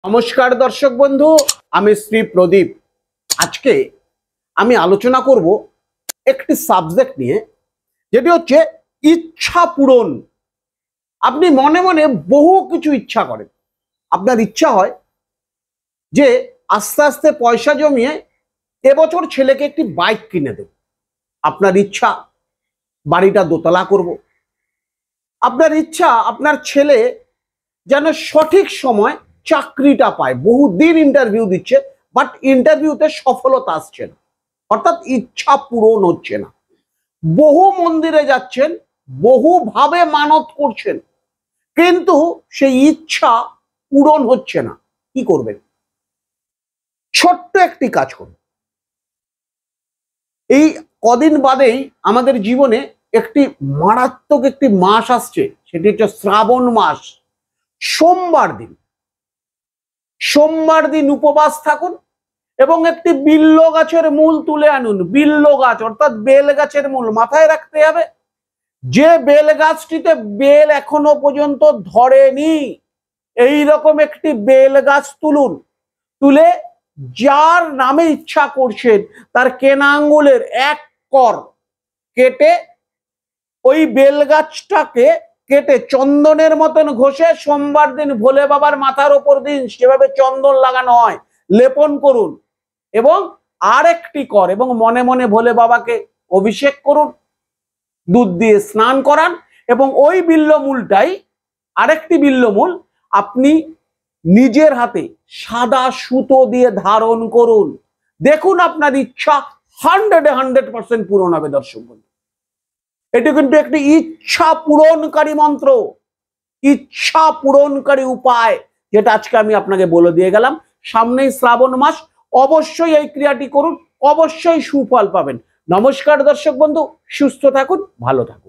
নমস্কার দর্শক বন্ধু, আমি শ্রী প্রদীপ। আজকে আমি আলোচনা করব একটি সাবজেক্ট নিয়ে, যেটি হচ্ছে ইচ্ছা পূরণ। আপনি মনে মনে বহু কিছু ইচ্ছা করেন। আপনার ইচ্ছা হয় যে আস্তে আস্তে পয়সা জমিয়ে এবছর ছেলেকে একটি বাইক কিনে দেব। আপনার ইচ্ছা বাড়িটা দোতলা করব। আপনার ইচ্ছা আপনার ছেলে যেন সঠিক সময় চাকরিটা পায়। বহুদিন ইন্টারভিউ দিচ্ছে, বাট ইন্টারভিউতে সফলতা আসছে না, অর্থাৎ ইচ্ছা পূরণ হচ্ছে না। বহু মন্দিরে যাচ্ছেন, বহুভাবে মানত করছেন, কিন্তু সেই ইচ্ছা পূরণ হচ্ছে না। কি করবেন? ছোট্ট একটি কাজ করুন। এই কদিন বাদেই আমাদের জীবনে একটি মারাত্মক একটি মাস আসছে, সেটি হচ্ছে শ্রাবণ মাস। সোমবার দিন উপবাস থাকুন এবং একটি বিল্ল গাছের মূল তুলে আনুন। বিল্ল গাছ অর্থাৎ বেল গাছের মূল মাথায় রাখতে হবে। যে বেল গাছটিতে বেল এখনো পর্যন্ত ধরেনি, এই রকম একটি বেল গাছ তুলুন। তুলে যার নামে ইচ্ছা করছেন তার কেনা আঙ্গুলের এক কর কেটে ওই বেল গাছটাকে কেটে চন্দনের মতন ঘষে সোমবার দিন ভোলে বাবার মাথার ওপর দিন সেভাবে চন্দন লাগানো হয়, লেপন করুন এবং আরেকটি কর এবং মনে মনে ভোলে বাবাকে অভিষেক করুন, দুধ দিয়ে স্নান করান এবং ওই বিল্লমূলটাই আরেকটি বিল্লমূল আপনি নিজের হাতে সাদা সুতো দিয়ে ধারণ করুন। দেখুন আপনার ইচ্ছা 100% পূরণ হবে। দর্শক বন্ধু, এটি কিন্তু একটি ইচ্ছা পূরণকারী মন্ত্র, ইচ্ছা পূরণকারী উপায়, যেটা আজকে আমি আপনাকে বলে দিয়ে গেলাম। সামনেই শ্রাবণ মাস, অবশ্যই এই ক্রিয়াটি করুন, অবশ্যই সুফল পাবেন। নমস্কার দর্শক বন্ধু, সুস্থ থাকুন, ভালো থাকুন।